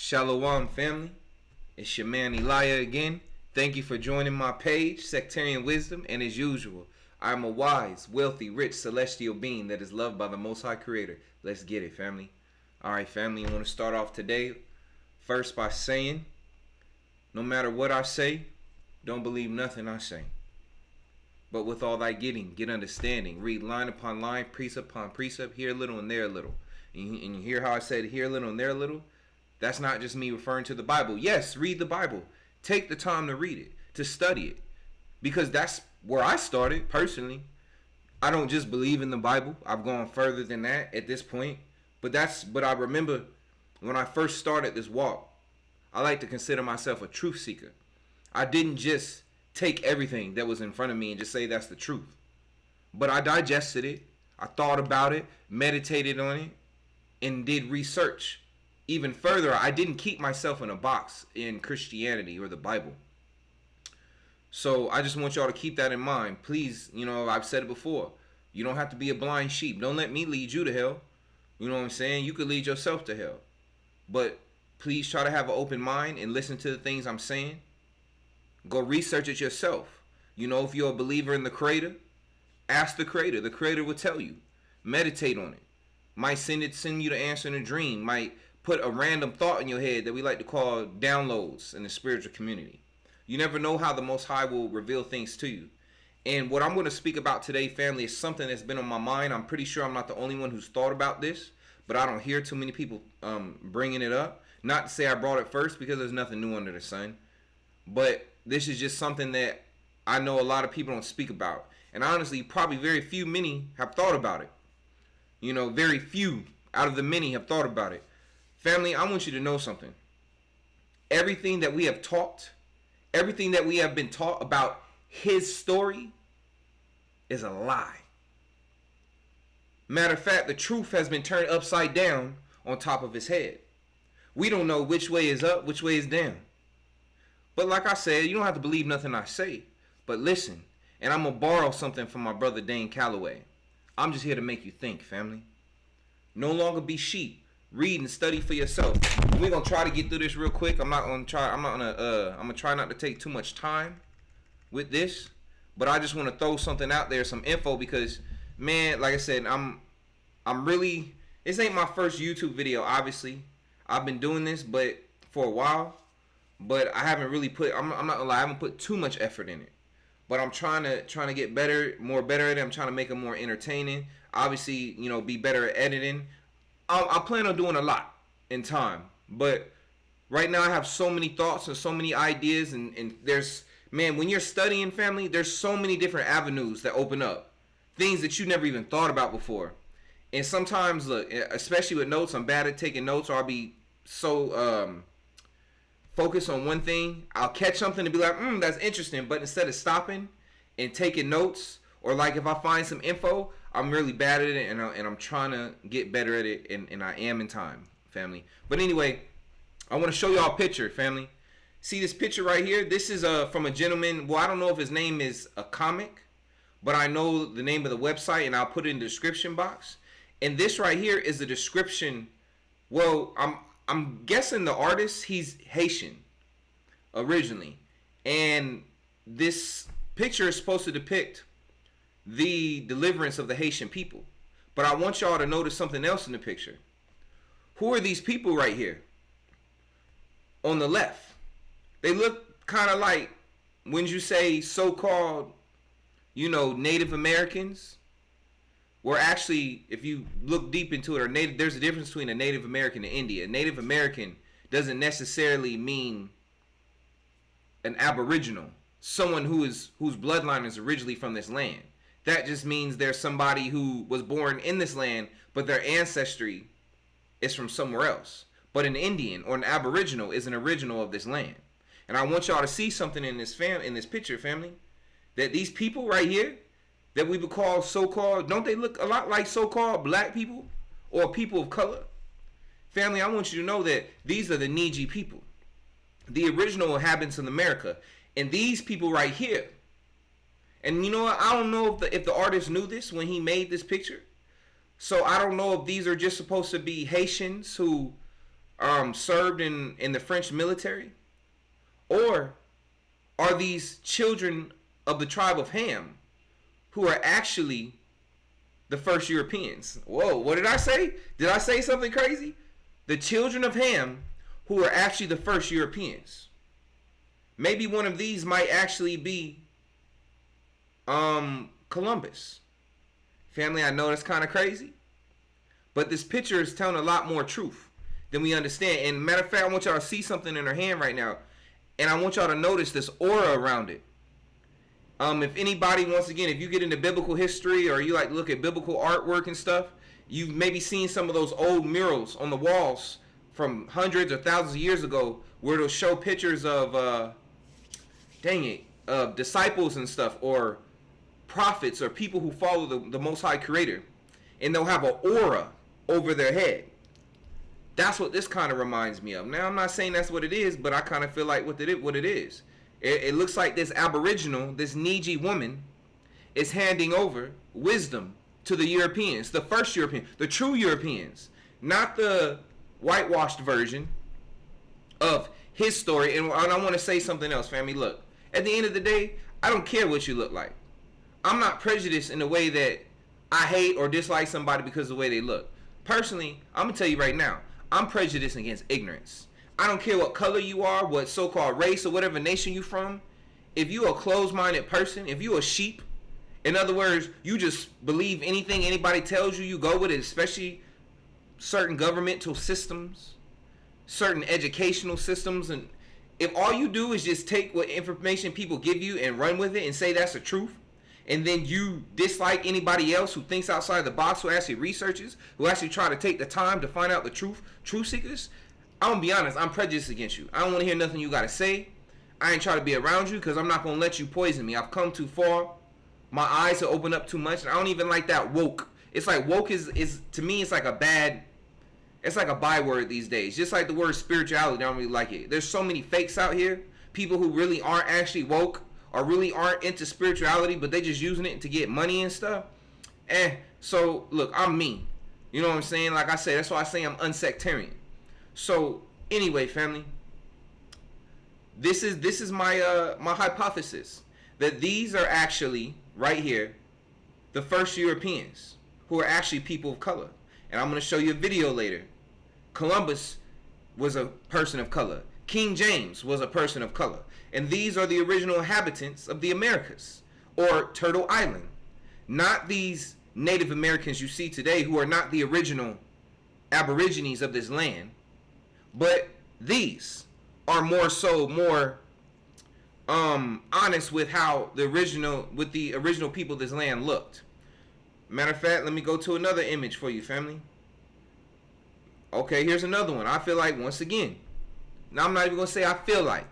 Shalom family, it's your man Elijah again. Thank you for joining my page, Sectarian Wisdom, and as usual, I am a wise, wealthy, rich, celestial being that is loved by the Most High Creator. Let's get it, family. Alright family, I want to start off today first by saying, no matter what I say, don't believe nothing I say. But with all thy getting, get understanding. Read line upon line, precept upon precept, here a little and there a little. And you hear how I said here a little and there a little? That's not just me referring to the Bible. Yes, read the Bible. Take the time to read it, to study it. Because that's where I started, personally. I don't just believe in the Bible. I've gone further than that at this point. But I remember when I first started this walk, I like to consider myself a truth seeker. I didn't just take everything that was in front of me and just say that's the truth. But I digested it. I thought about it, meditated on it, and did research. Even further, I didn't keep myself in a box in Christianity or the Bible. So I just want y'all to keep that in mind. Please, I've said it before. You don't have to be a blind sheep. Don't let me lead you to hell. You know what I'm saying? You could lead yourself to hell. But please try to have an open mind and listen to the things I'm saying. Go research it yourself. If you're a believer in the Creator, ask the Creator. The Creator will tell you. Meditate on it. Might send you the answer in a dream. Might put a random thought in your head that we like to call downloads in the spiritual community. You never know how the Most High will reveal things to you. And what I'm going to speak about today, family, is something that's been on my mind. I'm pretty sure I'm not the only one who's thought about this, but I don't hear too many people bringing it up. Not to say I brought it first, because there's nothing new under the sun. But this is just something that I know a lot of people don't speak about. And honestly, probably many have thought about it. Very few out of the many have thought about it. Family, I want you to know something. Everything that we have taught, everything that we have been taught about his story is a lie. Matter of fact, the truth has been turned upside down on top of his head. We don't know which way is up, which way is down. But like I said, you don't have to believe nothing I say. But listen, and I'm going to borrow something from my brother Dane Calloway. I'm just here to make you think, family. No longer be sheep. Read and study for yourself. We're gonna try to get through this real quick. I'm gonna try not to take too much time with this. But I just want to throw something out there, some info, because man, like I said, I'm really, this ain't my first YouTube video, obviously. I've been doing this for a while, but I haven't really I'm not gonna lie, I haven't put too much effort in it. But I'm trying to get better at it. I'm trying to make it more entertaining. Obviously, be better at editing. I plan on doing a lot in time, but right now I have so many thoughts and so many ideas, and there's, man, when you're studying, family, there's so many different avenues that open up, things that you never even thought about before. And sometimes, look, especially with notes, I'm bad at taking notes, or I'll be so focused on one thing, I'll catch something and be like, that's interesting, but instead of stopping and taking notes, or like if I find some info, I'm really bad at it, and I'm trying to get better at it, and I am in time, family. But anyway, I want to show y'all a picture, family. See this picture right here? This is from a gentleman. Well, I don't know if his name is a comic, but I know the name of the website, and I'll put it in the description box. And this right here is the description. Well, I'm guessing the artist, he's Haitian originally, and this picture is supposed to depict the deliverance of the Haitian people. But I want y'all to notice something else in the picture. Who are these people right here? On the left. They look kind of like, when you say so-called, Native Americans, where actually, if you look deep into it, there's a difference between a Native American and Indian. A Native American doesn't necessarily mean an Aboriginal, someone whose bloodline is originally from this land. That just means there's somebody who was born in this land, but their ancestry is from somewhere else. But an Indian or an Aboriginal is an original of this land. And I want y'all to see something in this picture, family. That these people right here, that we would call so-called, don't they look a lot like so-called black people or people of color? Family, I want you to know that these are the Niji people, the original inhabitants of America. And these people right here, and you know what, I don't know if the artist knew this when he made this picture. So I don't know if these are just supposed to be Haitians who served in the French military? Or are these children of the tribe of Ham who are actually the first Europeans? Whoa, what did I say? Did I say something crazy? The children of Ham who are actually the first Europeans. Maybe one of these might actually be Columbus. Family, I know that's kind of crazy, but this picture is telling a lot more truth than we understand. And matter of fact, I want y'all to see something in her hand right now, and I want y'all to notice this aura around it. If anybody, once again, if you get into biblical history or you like to look at biblical artwork and stuff, you've maybe seen some of those old murals on the walls from hundreds or thousands of years ago where it'll show pictures of, disciples and stuff, or prophets, or people who follow the Most High Creator, and they'll have an aura over their head. That's what this kind of reminds me of. Now, I'm not saying that's what it is, but I kind of feel like what it is. It looks like this Aboriginal, this Niji woman, is handing over wisdom to the Europeans, the first European, the true Europeans, not the whitewashed version of his story. And I want to say something else, family. Look, at the end of the day, I don't care what you look like. I'm not prejudiced in the way that I hate or dislike somebody because of the way they look. Personally, I'm going to tell you right now, I'm prejudiced against ignorance. I don't care what color you are, what so-called race or whatever nation you from. If you a closed-minded person, if you a sheep, in other words, you just believe anything anybody tells you, you go with it, especially certain governmental systems, certain educational systems, and if all you do is just take what information people give you and run with it and say that's the truth, and then you dislike anybody else who thinks outside the box, who actually researches, who actually try to take the time to find out the truth seekers, I'm going to be honest, I'm prejudiced against you. I don't want to hear nothing you got to say. I ain't trying to be around you because I'm not going to let you poison me. I've come too far. My eyes have opened up too much. And I don't even like that woke. It's like woke is to me, it's like a bad, it's like a byword these days. Just like the word spirituality, I don't really like it. There's so many fakes out here. People who really aren't actually woke or really aren't into spirituality, but they just using it to get money and stuff. So look, I'm me. You know what I'm saying? Like I said, that's why I say I'm unsectarian. So anyway, family, this is my my hypothesis that these are actually right here the first Europeans who are actually people of color. And I'm going to show you a video later. Columbus was a person of color. King James was a person of color. And these are the original inhabitants of the Americas, or Turtle Island. Not these Native Americans you see today who are not the original Aborigines of this land, but these are more honest with how the original people of this land looked. Matter of fact, let me go to another image for you, family. Okay, here's another one. I feel like, once again, now I'm not even going to say I feel like.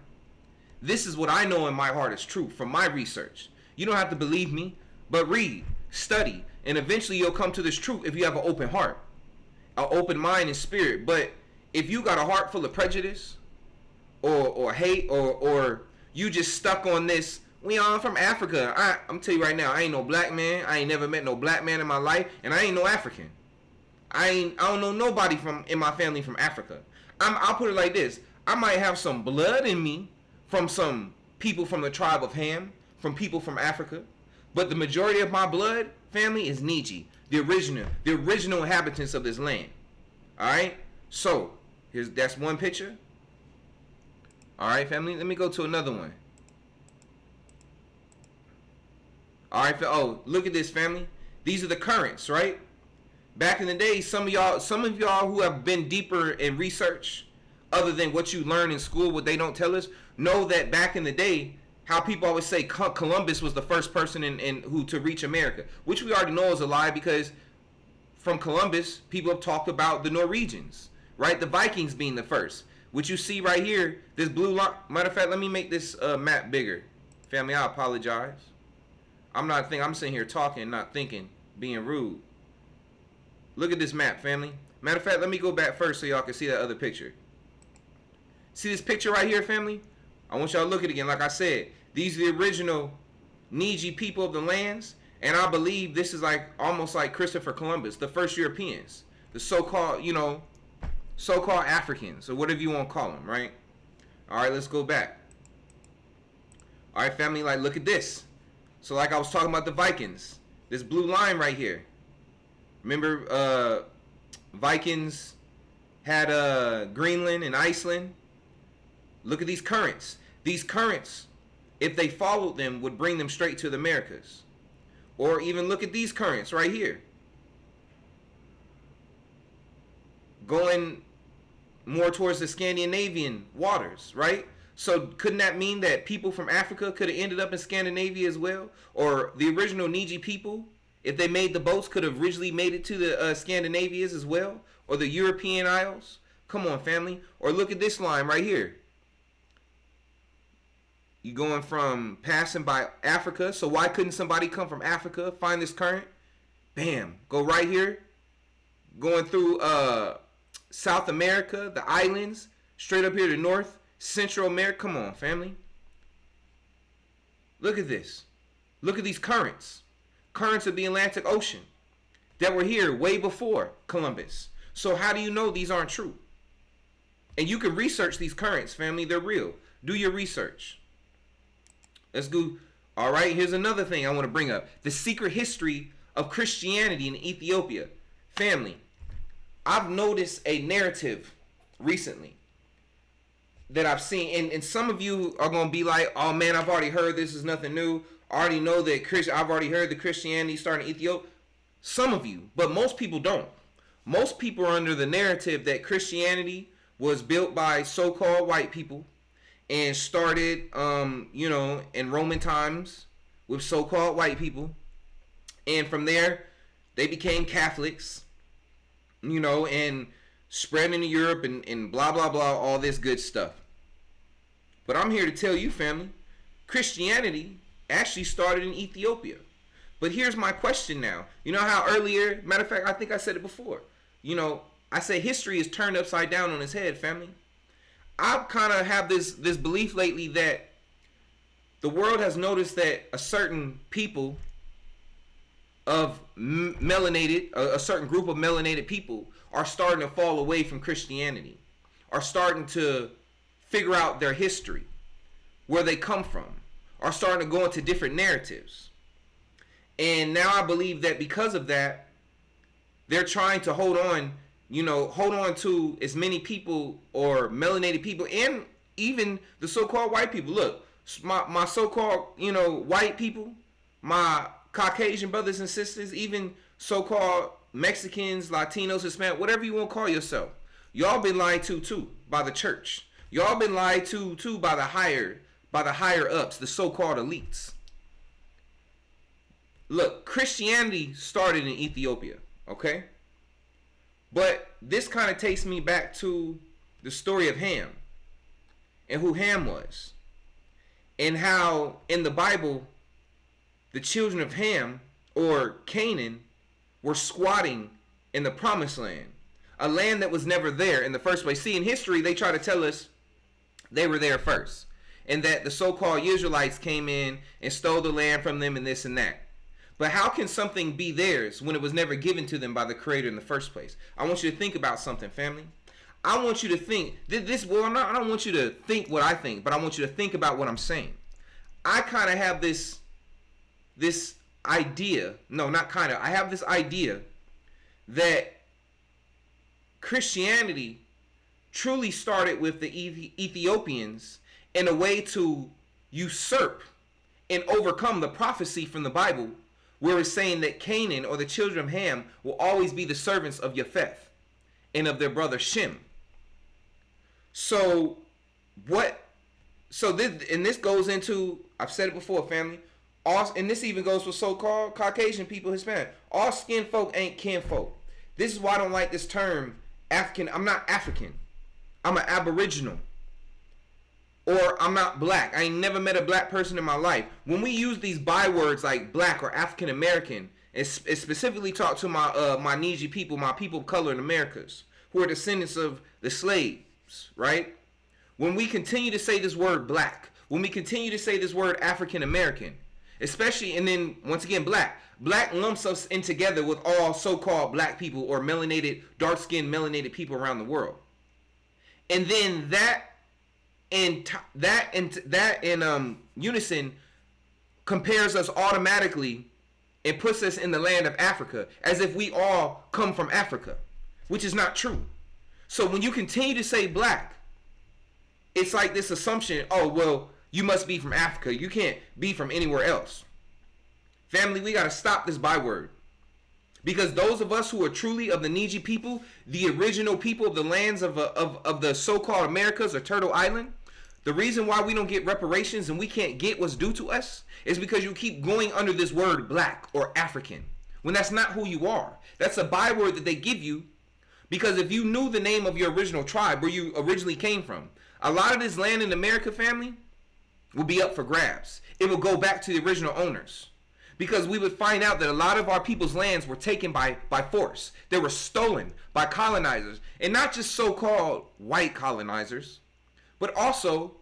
This is what I know in my heart is true from my research. You don't have to believe me, but read, study, and eventually you'll come to this truth if you have an open heart, an open mind and spirit. But if you got a heart full of prejudice or hate, or you just stuck on this, I'm from Africa. I'm tell you right now, I ain't no black man. I ain't never met no black man in my life, and I ain't no African. I don't know nobody in my family from Africa. I'll put it like this. I might have some blood in me from some people from the tribe of Ham, from people from Africa, but the majority of my blood family is Niji, the original inhabitants of this land. All right. So that's one picture. All right, family. Let me go to another one. All right. Oh, look at this, family. These are the currents, right? Back in the day, some of y'all who have been deeper in research, other than what you learn in school, what they don't tell us, know that back in the day, how people always say Columbus was the first person who to reach America, which we already know is a lie, because from Columbus, people have talked about the Norwegians, right? The Vikings being the first, which you see right here, this blue line. Matter of fact, let me make this map bigger. Family, I apologize. I'm sitting here talking, not thinking, being rude. Look at this map, family. Matter of fact, let me go back first so y'all can see that other picture. See this picture right here, family? I want y'all to look at it again. Like I said, these are the original Niji people of the lands, and I believe this is like almost like Christopher Columbus, the first Europeans, the so-called, so-called Africans, or whatever you want to call them, right? All right, let's go back. All right, family, like, look at this. So like I was talking about the Vikings, this blue line right here. Remember, Vikings had Greenland and Iceland. Look at these currents. These currents, if they followed them, would bring them straight to the Americas. Or even look at these currents right here, going more towards the Scandinavian waters, right? So couldn't that mean that people from Africa could have ended up in Scandinavia as well? Or the original Niji people, if they made the boats, could have originally made it to the Scandinavias as well? Or the European Isles? Come on, family. Or look at this line right here. You going from passing by Africa. So why couldn't somebody come from Africa, find this current? Bam. Go right here. Going through South America, the islands, straight up here to North Central America. Come on, family. Look at this. Look at these currents. Currents of the Atlantic Ocean that were here way before Columbus. So how do you know these aren't true? And you can research these currents, family. They're real. Do your research. Let's go. All right, here's another thing I want to bring up. The secret history of Christianity in Ethiopia. Family, I've noticed a narrative recently that I've seen, and some of you are going to be like, oh man, I've already heard this is nothing new. I already know that I've already heard the Christianity started in Ethiopia. Some of you, but most people don't. Most people are under the narrative that Christianity was built by so-called white people and started, in Roman times with so-called white people. And from there, they became Catholics, and spread into Europe and blah, blah, blah, all this good stuff. But I'm here to tell you, family, Christianity actually started in Ethiopia. But here's my question now. You know how earlier, matter of fact, I think I said it before. I say history is turned upside down on its head, family. I kind of have this belief lately that the world has noticed that a certain people of a certain group of melanated people are starting to fall away from Christianity, are starting to figure out their history, where they come from, are starting to go into different narratives. And now I believe that because of that, they're trying to hold on to as many people or melanated people, and even the so-called white people. Look, my so-called, white people, my Caucasian brothers and sisters, even so-called Mexicans, Latinos, Hispanic, whatever you want to call yourself. Y'all been lied to too by the church. Y'all been lied to too by the higher ups, the so-called elites. Look, Christianity started in Ethiopia, okay? But this kind of takes me back to the story of Ham and who Ham was, and how in the Bible the children of Ham, or Canaan, were squatting in the promised land, a land that was never there in the first place. See, in history they try to tell us they were there first, and that the so-called Israelites came in and stole the land from them and this and that. But how can something be theirs when it was never given to them by the Creator in the first place? I want you to think about something, family. I want you to think I don't want you to think what I think, but I want you to think about what I'm saying. I kind of have this idea. No, not kind of. I have this idea that Christianity truly started with the Ethiopians in a way to usurp and overcome the prophecy from the Bible, where it's saying that Canaan, or the children of Ham, will always be the servants of Japheth and of their brother Shem. So this goes into, I've said it before, family, and this even goes for so-called Caucasian people, Hispanic. All skin folk ain't kinfolk. This is why I don't like this term African. I'm not African. I'm an Aboriginal. Or I'm not black. I ain't never met a black person in my life. When we use these bywords like black or African American, it specifically talk to my Niji people, my people of color in Americas, who are descendants of the slaves, right? When we continue to say this word black, when we continue to say this word African American, especially, and then once again black lumps us in together with all so-called black people or melanated, dark-skinned melanated people around the world. And then that in unison compares us automatically and puts us in the land of Africa as if we all come from Africa, which is not true. So when you continue to say black, it's like this assumption, oh, well, you must be from Africa. You can't be from anywhere else. Family, we got to stop this byword. Because those of us who are truly of the Niji people, the original people of the lands of the so-called Americas or Turtle Island, the reason why we don't get reparations and we can't get what's due to us is because you keep going under this word black or African, when that's not who you are. That's a byword that they give you, because if you knew the name of your original tribe, where you originally came from, a lot of this land in America, family, will be up for grabs. It will go back to the original owners. Because we would find out that a lot of our people's lands were taken by force. They were stolen by colonizers. And not just so-called white colonizers, but also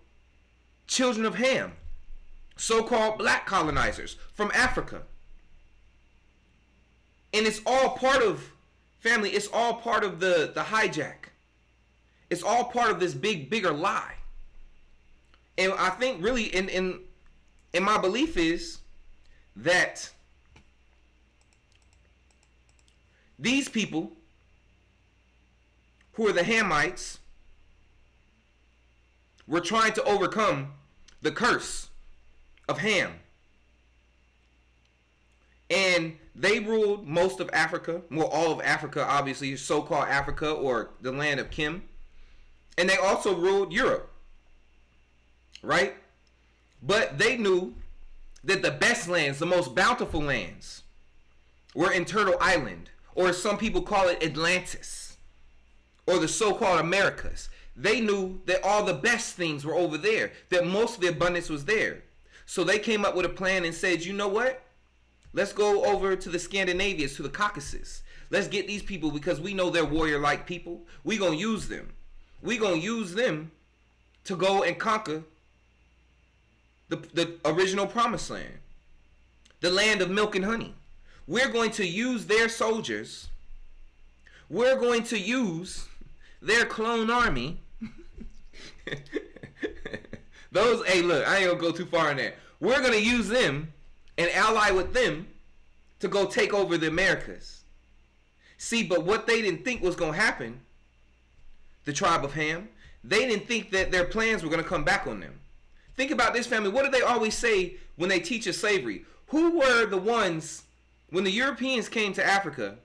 children of Ham, so-called black colonizers from Africa. And it's all part of, family, it's all part of the hijack. It's all part of this bigger lie. And I think really in my belief is that these people who are the Hamites were trying to overcome the curse of Ham. And they ruled most of Africa, well, all of Africa, obviously, so-called Africa or the land of Kim. And they also ruled Europe, right? But they knew that the best lands, the most bountiful lands, were in Turtle Island, or some people call it Atlantis, or the so-called Americas. They knew that all the best things were over there, that most of the abundance was there. So they came up with a plan and said, you know what? Let's go over to the Scandinavians, to the Caucasus. Let's get these people because we know they're warrior-like people. We're going to use them. We're going to use them to go and conquer the original promised land, the land of milk and honey. We're going to use their soldiers. We're going to use their clone army. Those, hey, look, I ain't gonna go too far in there. We're gonna use them and ally with them to go take over the Americas. See, but what they didn't think was gonna happen, the tribe of Ham, they didn't think that their plans were gonna come back on them. Think about this, family. What do they always say when they teach us slavery? Who were the ones, when the Europeans came to Africa,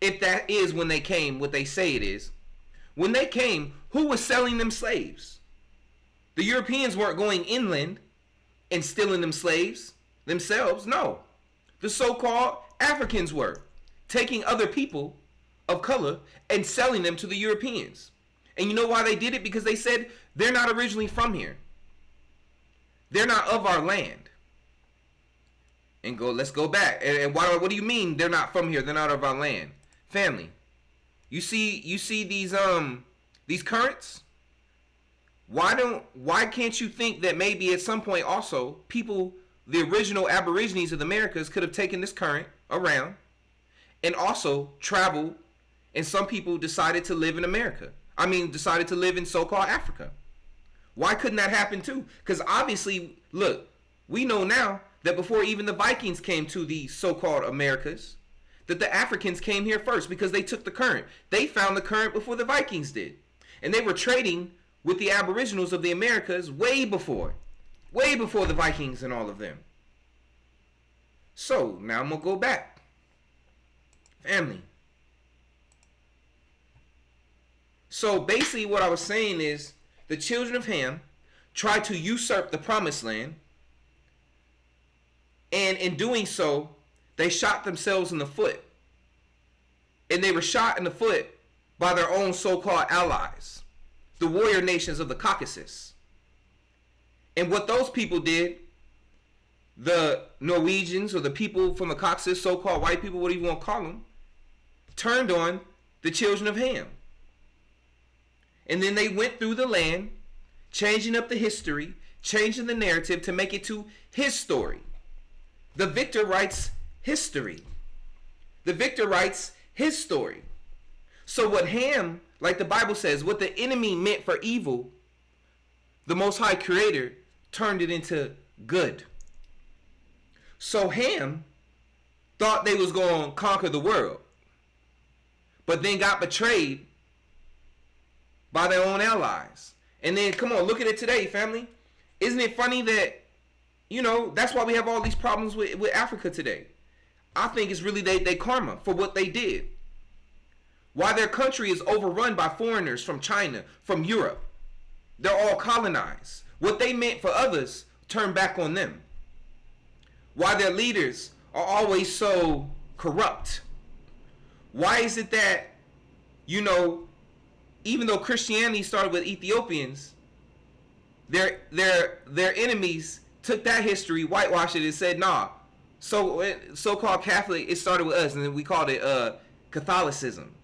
if that is when they came, what they say it is, when they came, who was selling them slaves? The Europeans weren't going inland and stealing them slaves themselves. No. The so-called Africans were taking other people of color and selling them to the Europeans. And you know why they did it? Because they said they're not originally from here. They're not of our land. And let's go back. And what do you mean they're not from here? They're not of our land. Family, you see these currents? Why can't you think that maybe at some point also people, the original Aborigines of the Americas, could have taken this current around and also traveled, and some people decided to live in America. I mean, decided to live in so-called Africa. Why couldn't that happen too? Because obviously, look, we know now that before even the Vikings came to the so-called Americas, that the Africans came here first because they took the current. They found the current before the Vikings did. And they were trading with the Aboriginals of the Americas way before the Vikings and all of them. So, now I'm going to go back. Family. So, basically what I was saying is, the children of Ham tried to usurp the promised land, and in doing so, they shot themselves in the foot. And they were shot in the foot by their own so-called allies, the warrior nations of the Caucasus. And what those people did, the Norwegians or the people from the Caucasus, so-called white people, whatever you want to call them, turned on the children of Ham. And then they went through the land, changing up the history, changing the narrative to make it to his story. The victor writes history. The victor writes his story. So what Ham, like the Bible says, what the enemy meant for evil, the Most High Creator turned it into good. So Ham thought they was going to conquer the world, but then got betrayed by their own allies. And then, come on, look at it today, family. Isn't it funny that, that's why we have all these problems with Africa today. I think it's really they karma for what they did. Why their country is overrun by foreigners from China, from Europe. They're all colonized. What they meant for others turned back on them. Why their leaders are always so corrupt. Why is it that, even though Christianity started with Ethiopians, their enemies took that history, whitewashed it, and said, nah, so-called Catholic, it started with us, and then we called it Catholicism.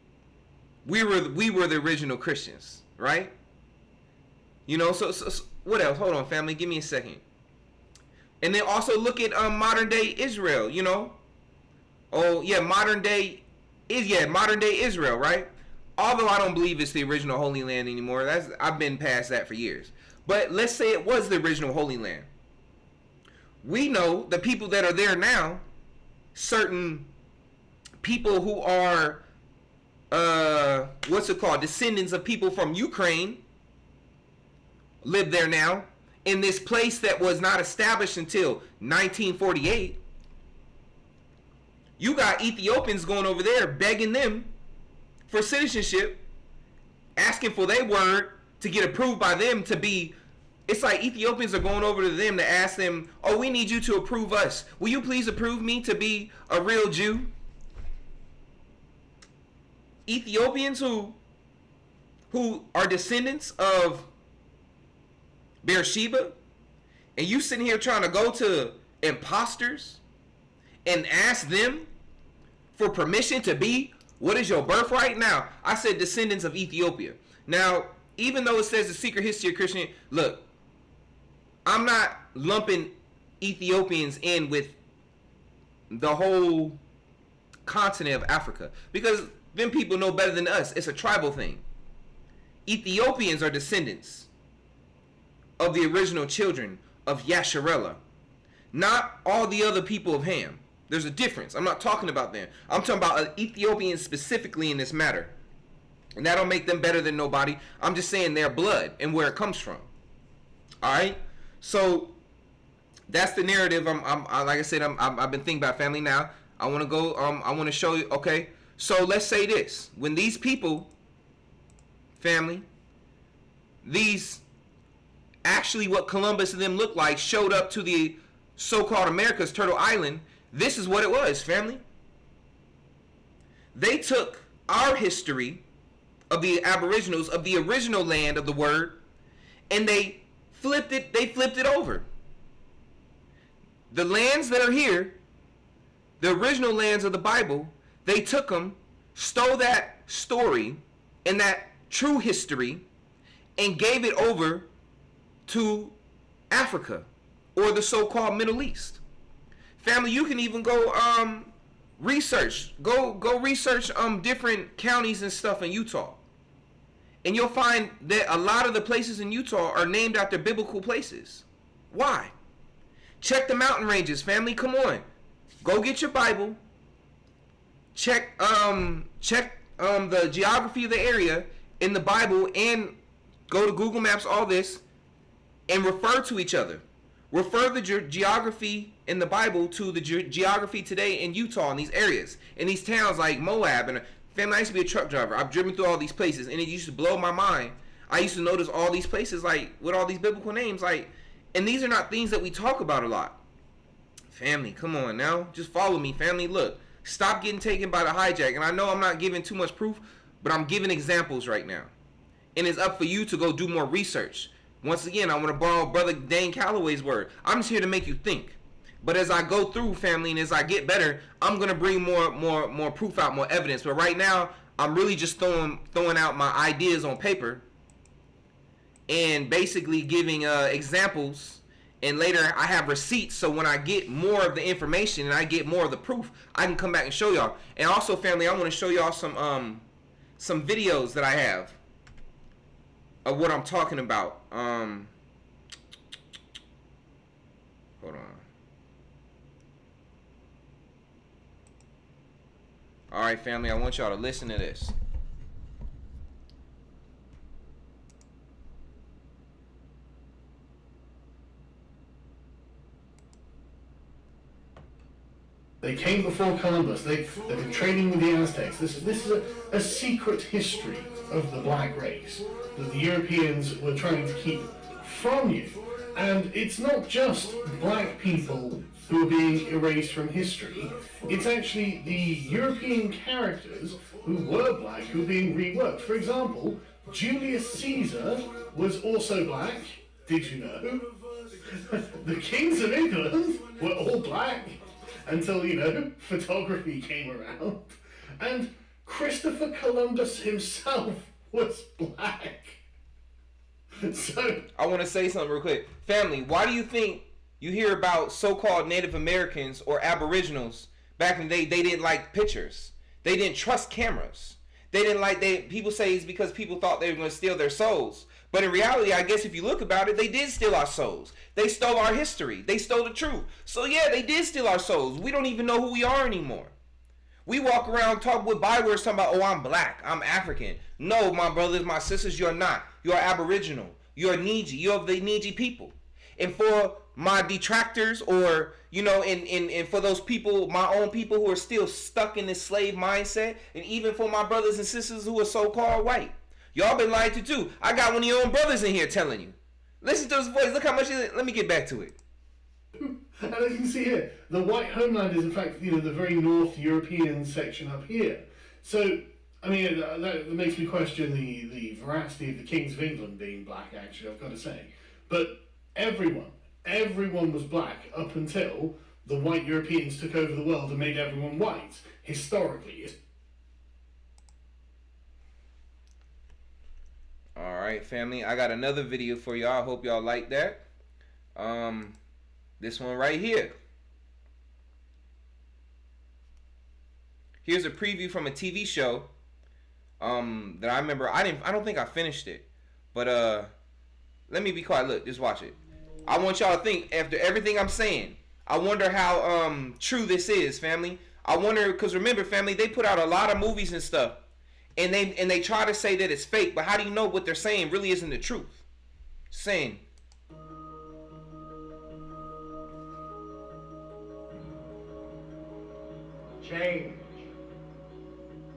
We were the original Christians, right? So what else? Hold on, family, give me a second. And then also look at modern day Israel, Oh yeah, modern day Israel, right? Although I don't believe it's the original Holy Land anymore. I've been past that for years. But let's say it was the original Holy Land. We know the people that are there now, certain people who are descendants of people from Ukraine, live there now in this place that was not established until 1948. You got Ethiopians going over there begging them for citizenship, asking for their word to get approved by them to be. It's like Ethiopians are going over to them to ask them, oh, we need you to approve us. Will you please approve me to be a real Jew? Ethiopians who are descendants of Beersheba, and you sitting here trying to go to imposters and ask them for permission to be what is your birthright? Now, I said descendants of Ethiopia. Now, even though it says the secret history of Christianity, look, I'm not lumping Ethiopians in with the whole continent of Africa, because them people know better than us. It's a tribal thing. Ethiopians are descendants of the original children of Yasharella, not all the other people of Ham. There's a difference. I'm not talking about them. I'm talking about Ethiopians specifically in this matter. And that don't make them better than nobody. I'm just saying their blood and where it comes from. All right? So that's the narrative. Like I said, I've been thinking about family now. I want to go, I want to show you. Okay. So let's say this. When these people, family, these actually what Columbus and them looked like showed up to the so-called Americas, Turtle Island, this is what it was, family. They took our history of the Aboriginals, of the original land of the word, and they flipped it over. The lands that are here, the original lands of the Bible, they took them, stole that story and that true history, and gave it over to Africa or the so-called Middle East. Family, you can even go research. Go research different counties and stuff in Utah. And you'll find that a lot of the places in Utah are named after biblical places. Why? Check the mountain ranges, family. Come on. Go get your Bible. Check the geography of the area in the Bible, and go to Google Maps, all this, and refer to each other. Refer the geography in the Bible to the geography today in Utah, in these areas, in these towns like Moab. And family, I used to be a truck driver. I've driven through all these places, and it used to blow my mind. I used to notice all these places, like, with all these biblical names, like, and these are not things that we talk about a lot. Family, come on now. Just follow me, family. Look, stop getting taken by the hijack. And I know I'm not giving too much proof, but I'm giving examples right now. And it's up for you to go do more research. Once again, I want to borrow Brother Dane Calloway's word. I'm just here to make you think. But as I go through, family, and as I get better, I'm going to bring more proof out, more evidence. But right now, I'm really just throwing out my ideas on paper and basically giving examples. And later, I have receipts, so when I get more of the information and I get more of the proof, I can come back and show y'all. And also, family, I want to show y'all some videos that I have of what I'm talking about. Hold on. All right, family, I want y'all to listen to this. They came before Columbus. They've been trading with the Aztecs. This is a secret history of the black race that the Europeans were trying to keep from you. And it's not just black people who are being erased from history. It's actually the European characters who were black who are being reworked. For example, Julius Caesar was also black. Did you know? The kings of England were all black. Until, you know, photography came around. And Christopher Columbus himself was black. So I want to say something real quick. Family, why do you think you hear about so-called Native Americans or Aboriginals back in the day? They didn't like pictures. They didn't trust cameras. They didn't like, people say it's because people thought they were going to steal their souls. But in reality, I guess if you look about it, they did steal our souls. They stole our history. They stole the truth. So yeah, they did steal our souls. We don't even know who we are anymore. We walk around talk with bywords talking about, oh, I'm black, I'm African. No, my brothers, my sisters, you're not. You're Aboriginal. You're Niji. You're of the Niji people. And for my detractors, or, you know, and for those people, my own people who are still stuck in this slave mindset, and even for my brothers and sisters who are so-called white, y'all been lied to too. I got one of your own brothers in here telling you. Listen to his voice. Look how much. Let me get back to it. And as you can see here, the white homeland is in fact, you know, the very North European section up here. So, I mean, that makes me question the veracity of the kings of England being black, actually, I've got to say. But everyone was black up until the white Europeans took over the world and made everyone white, historically. Alright, family, I got another video for y'all. I hope y'all like that. This one right here. Here's a preview from a TV show that I remember. I don't think I finished it. But let me be quiet. Look, just watch it. I want y'all to think, after everything I'm saying, I wonder how true this is, family. I wonder, because remember, family, they put out a lot of movies and stuff. And they try to say that it's fake, but how do you know what they're saying really isn't the truth? Saying. Change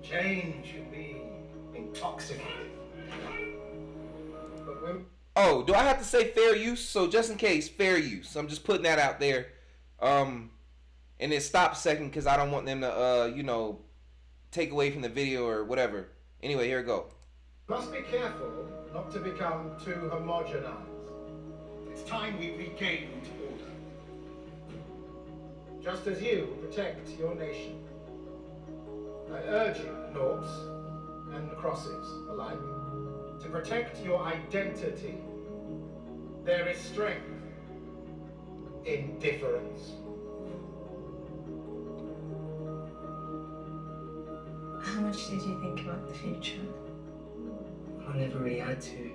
can be intoxicating. But when... Oh, do I have to say fair use? So just in case, fair use. I'm just putting that out there. And then stop a second because I don't want them to, you know, take away from the video or whatever. Anyway, here we go. Must be careful not to become too homogenized. It's time we regained order. Just as you protect your nation. I urge you, Noughts and Crosses alike, to protect your identity. There is strength in difference. How much did you think about the future? I never really had to.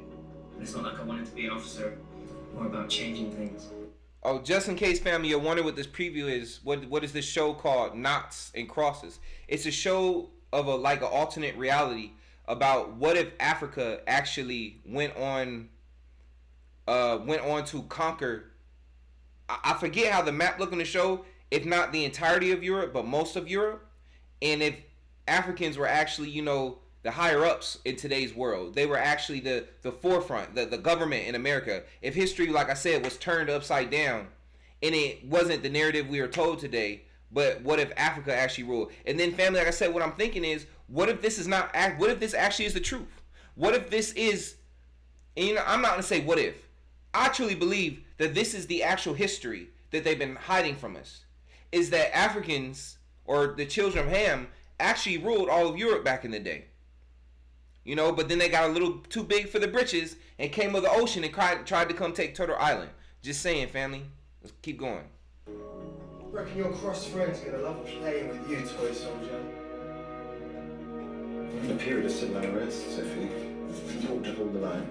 It's not like I wanted to be an officer, more about changing things. Oh, just in case, family, you're wondering what this preview is, what is this show called? Noughts and Crosses. It's a show of an alternate reality about what if Africa actually went on to conquer. I forget how the map looked in the show. If not the entirety of Europe, but most of Europe, and if Africans were actually, you know, the higher ups in today's world. They were actually the forefront, the government in America. If history, like I said, was turned upside down and it wasn't the narrative we are told today, but what if Africa actually ruled? And then, family, like I said, what I'm thinking is, what if this is not, what if this actually is the truth? What if this is, and you know, I'm not going to say what if. I truly believe that this is the actual history that they've been hiding from us. Is that Africans, or the children of Ham, actually ruled all of Europe back in the day. You know, but then they got a little too big for the britches and came over the ocean and tried to come take Turtle Island. Just saying, family. Let's keep going. Reckon your cross friends gonna love playing with you, toy soldier. A period of civil unrest, Sophie. Talk to hold the line.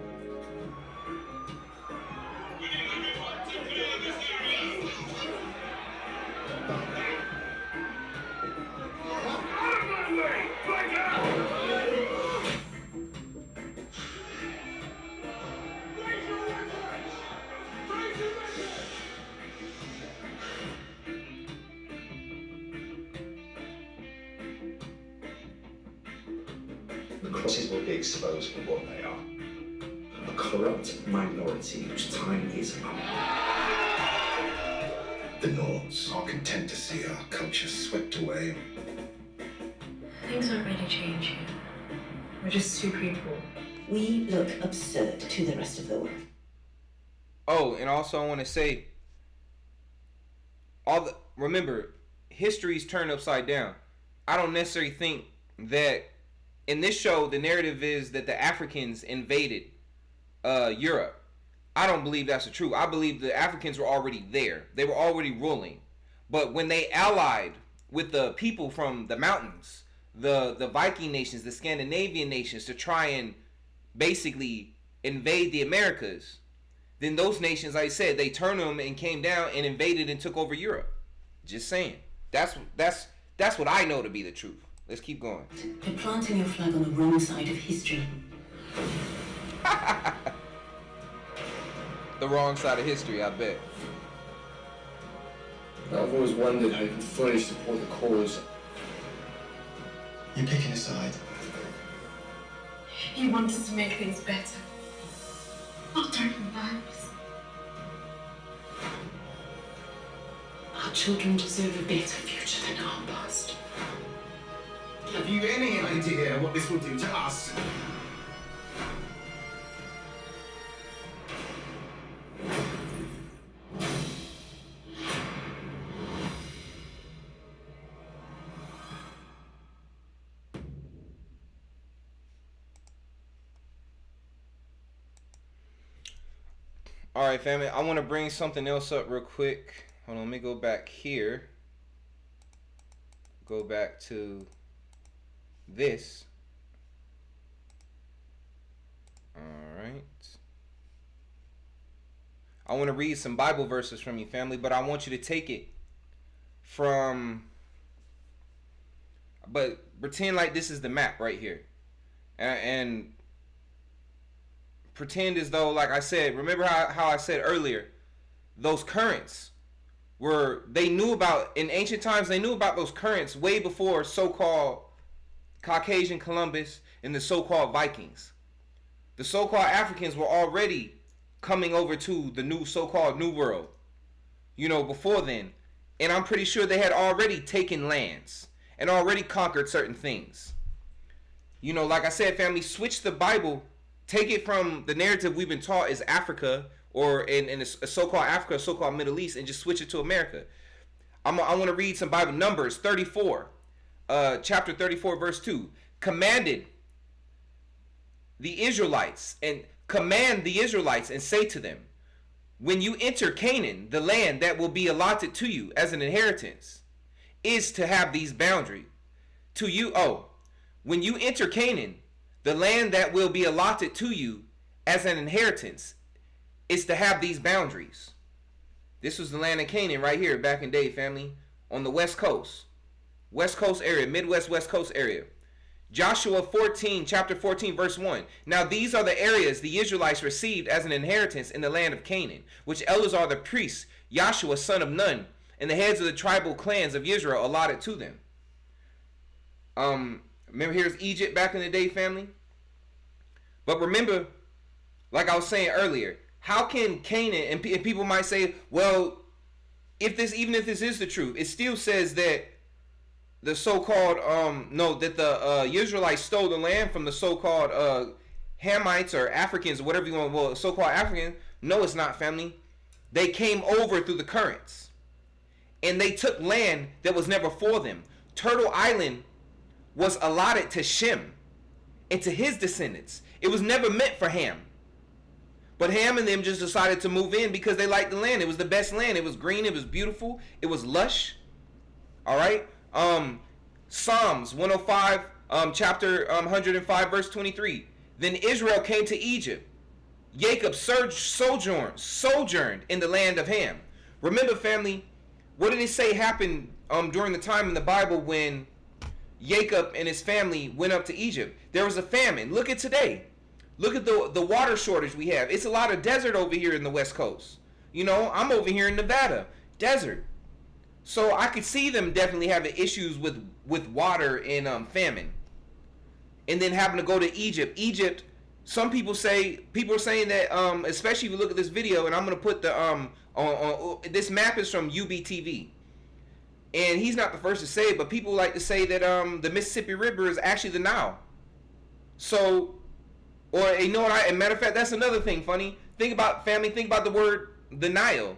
The crosses will be exposed for what they are. A corrupt minority whose time is up. The Noughts are content to see our culture swept away. Things aren't really changing. We're just two people. We look absurd to the rest of the world. Oh, and also I want to say, remember, history's turned upside down. I don't necessarily think that in this show the narrative is that the Africans invaded Europe. I don't believe that's true. I believe the Africans were already there. They were already ruling. But when they allied with the people from the mountains, the Viking nations, the Scandinavian nations, to try and basically invade the Americas, then those nations, like I said, they turned them and came down and invaded and took over Europe. Just saying. That's what I know to be the truth. Let's keep going. You're planting your flag on the wrong side of history. The wrong side of history, I bet. I've always wondered how you can fully support the cause. You're picking a side. You want us to make things better. Not our lives. Our children deserve a better future than our past. Have you any idea what this will do to us? All right, family. I want to bring something else up real quick. Hold on, let me go back here. Go back to this. All right. I want to read some Bible verses from you, family, but I want you to take it from, but pretend like this is the map right here. And pretend as though, like I said, remember how I said earlier, those currents they knew about, in ancient times, they knew about those currents way before so-called Caucasian Columbus and the so-called Vikings. The so-called Africans were already coming over to the new so-called New World, before then. And I'm pretty sure they had already taken lands and already conquered certain things. Like I said, family, switch the Bible. Take it from the narrative we've been taught is Africa, or in a so-called Africa, so-called Middle East, and just switch it to America. I want to read some Bible. Numbers 34, chapter 34, verse 2. Command the Israelites and say to them, when you enter Canaan, the land that will be allotted to you as an inheritance is to have these boundaries. When you enter Canaan, the land that will be allotted to you as an inheritance is to have these boundaries. This was the land of Canaan right here back in day, family, on the West Coast area, Midwest West Coast area. Joshua 14, chapter 14, verse 1. Now these are the areas the Israelites received as an inheritance in the land of Canaan, which Eleazar the priest, Joshua son of Nun, and the heads of the tribal clans of Israel allotted to them. Remember, here's Egypt back in the day, family. But remember, like I was saying earlier, how can Canaan, and people might say, well, even if this is the truth, it still says that the so-called, that the Israelites stole the land from the so-called Hamites or Africans, or whatever you want, well, so-called Africans. No, it's not, family. They came over through the currents, and they took land that was never for them. Turtle Island was allotted to Shem and to his descendants. It was never meant for Ham. But Ham and them just decided to move in because they liked the land. It was the best land. It was green. It was beautiful. It was lush. All right. Psalms 105, chapter 105, verse 23. Then Israel came to Egypt. Jacob sojourned in the land of Ham. Remember, family, what did it say happened during the time in the Bible when Jacob and his family went up to Egypt? There was a famine. Look at today. Look at the water shortage we have. It's a lot of desert over here in the West Coast. You know, I'm over here in Nevada, desert. So I could see them definitely having issues with water and famine. And then having to go to Egypt. Egypt, people are saying that, especially if you look at this video, and I'm going to put the, on this map is from UBTV. And he's not the first to say it, but people like to say that the Mississippi River is actually the Nile. So, or you know what? As a matter of fact, that's another thing funny. Think about the word the Nile.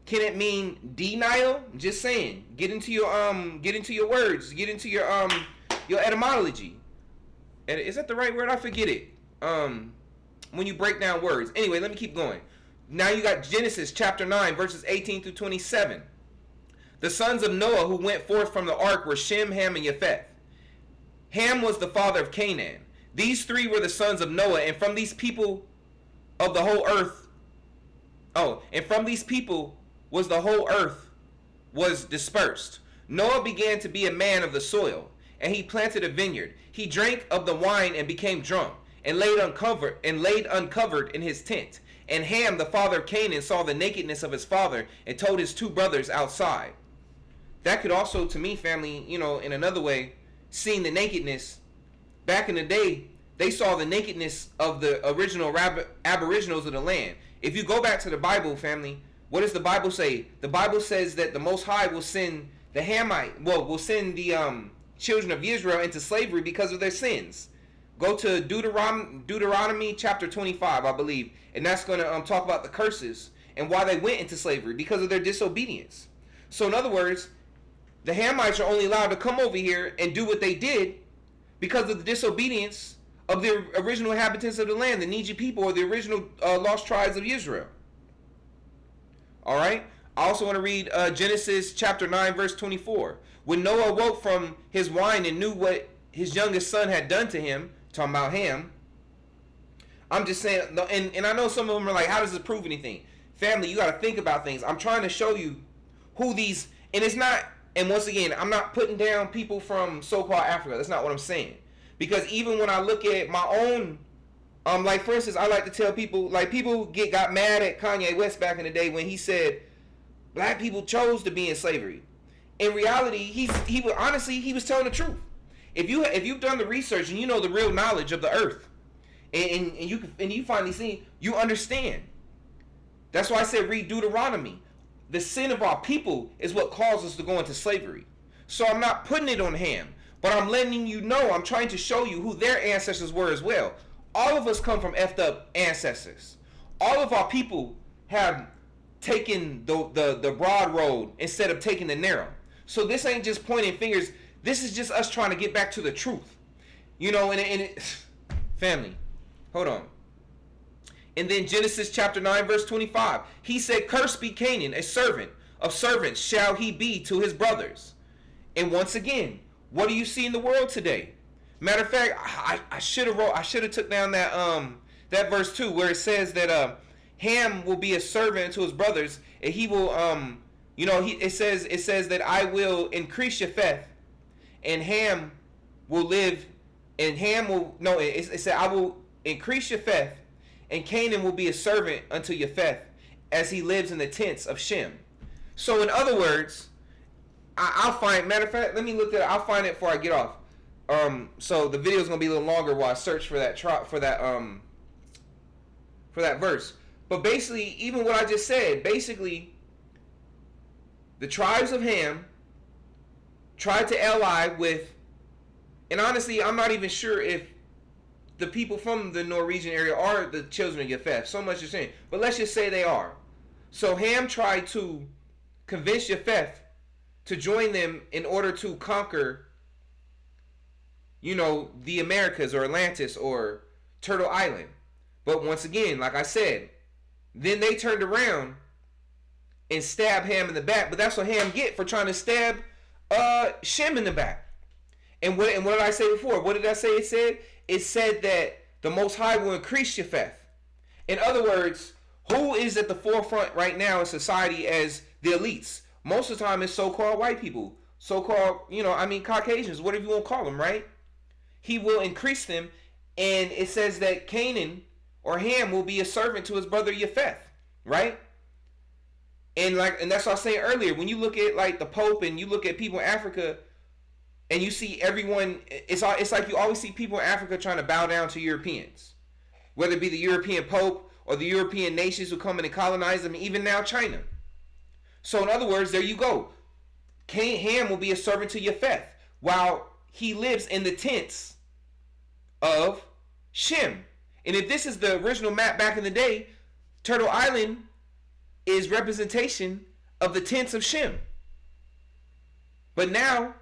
Can it mean denial? Just saying. Get into your words. Get into your etymology. Is that the right word? I forget it. When you break down words. Anyway, let me keep going. Now you got Genesis chapter 9 verses 18 through 27. The sons of Noah who went forth from the ark were Shem, Ham, and Japheth. Ham was the father of Canaan. These three were the sons of Noah, and from these people of the whole earth. And from these people was the whole earth was dispersed. Noah began to be a man of the soil, and he planted a vineyard. He drank of the wine and became drunk, and laid uncovered in his tent. And Ham, the father of Canaan, saw the nakedness of his father and told his two brothers outside. That could also, to me, family, you know, in another way, seeing the nakedness. Back in the day, they saw the nakedness of the original aboriginals of the land. If you go back to the Bible, family, what does the Bible say? The Bible says that the Most High will send will send the children of Israel into slavery because of their sins. Go to Deuteronomy chapter 25, I believe, and that's going to talk about the curses and why they went into slavery because of their disobedience. So in other words, the Hamites are only allowed to come over here and do what they did because of the disobedience of the original inhabitants of the land, the Neji people, or the original lost tribes of Israel. All right. I also want to read Genesis chapter 9, verse 24. When Noah awoke from his wine and knew what his youngest son had done to him, talking about Ham. I'm just saying, and I know some of them are like, how does this prove anything? Family, you got to think about things. I'm trying to show you who these, and it's not, and once again, I'm not putting down people from so-called Africa. That's not what I'm saying. Because even when I look at my own, like for instance, I like to tell people, like people got mad at Kanye West back in the day when he said black people chose to be in slavery. In reality, he was telling the truth. If you've done the research and you know the real knowledge of the earth, and you find these things, you understand. That's why I said read Deuteronomy. The sin of our people is what caused us to go into slavery. So I'm not putting it on Ham, but I'm letting you know, I'm trying to show you who their ancestors were as well. All of us come from effed up ancestors. All of our people have taken the broad road instead of taking the narrow. So this ain't just pointing fingers. This is just us trying to get back to the truth. You know, family, hold on. And then Genesis chapter 9, verse 25. He said, cursed be Canaan, a servant of servants shall he be to his brothers. And once again, what do you see in the world today? Matter of fact, I should have took down that verse 2 where it says that Ham will be a servant to his brothers, and he will it says that I will increase Japheth, and Ham will live, and it said I will increase Japheth, and Canaan will be a servant unto Japheth as he lives in the tents of Shem. So in other words, I'll find, matter of fact, let me look at it. I'll find it before I get off. So the video is gonna be a little longer while I search for that verse. But basically, even what I just said, basically, the tribes of Ham tried to ally with, and honestly, I'm not even sure if the people from the Norwegian area are the children of Japheth. So much is saying, but let's just say they are. So Ham tried to convince Japheth to join them in order to conquer, the Americas or Atlantis or Turtle Island. But once again, like I said, then they turned around and stabbed Ham in the back. But that's what Ham get for trying to stab Shem in the back. And what did I say before? What did I say it said that the Most High will increase Japheth. In other words, who is at the forefront right now in society as the elites? Most of the time it's so-called white people. So-called, Caucasians, whatever you want to call them, right? He will increase them. And it says that Canaan or Ham will be a servant to his brother Japheth, right? And that's what I was saying earlier. When you look at like the Pope and you look at people in Africa, and you see everyone, it's like you always see people in Africa trying to bow down to Europeans, whether it be the European Pope or the European nations who come in and colonize them, even now China. So in other words, there you go. Ham will be a servant to Japheth while he lives in the tents of Shem. And if this is the original map back in the day, Turtle Island is representation of the tents of Shem. But now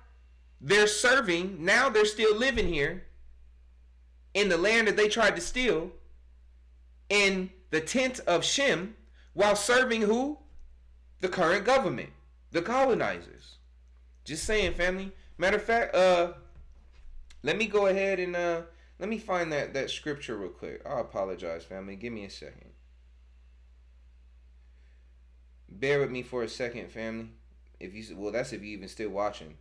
they're serving, now they're still living here in the land that they tried to steal in the tent of Shem while serving who? The current government, the colonizers. Just saying, family. Matter of fact, let me go ahead and let me find that scripture real quick. I apologize, family. Give me a second. Bear with me for a second, family. That's if you even still watching.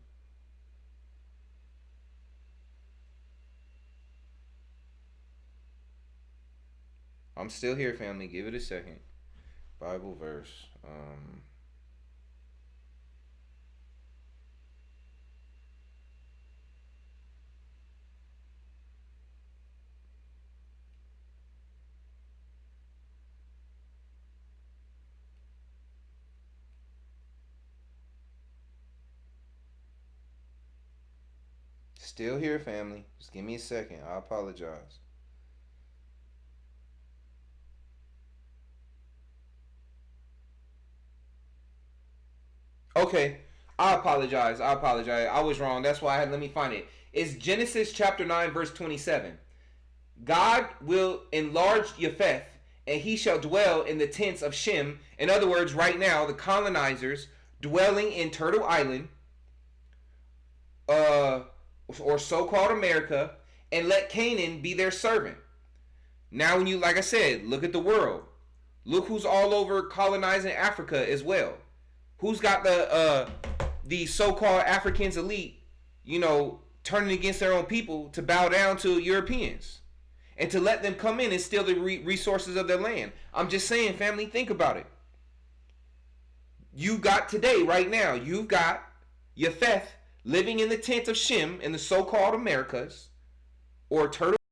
I'm still here, family. Give it a second. Bible verse. Still here, family. Just give me a second. I apologize. Okay, I apologize. I was wrong. That's why let me find it. It's Genesis chapter 9, verse 27. God will enlarge Japheth, and he shall dwell in the tents of Shem. In other words, right now, the colonizers dwelling in Turtle Island, or so-called America, and let Canaan be their servant. Now, when you, like I said, look at the world. Look who's all over colonizing Africa as well. Who's got the so-called Africans elite, turning against their own people to bow down to Europeans and to let them come in and steal the resources of their land? I'm just saying, family, think about it. You got today, right now, you've got Japheth living in the tent of Shem in the so-called Americas, or Turtle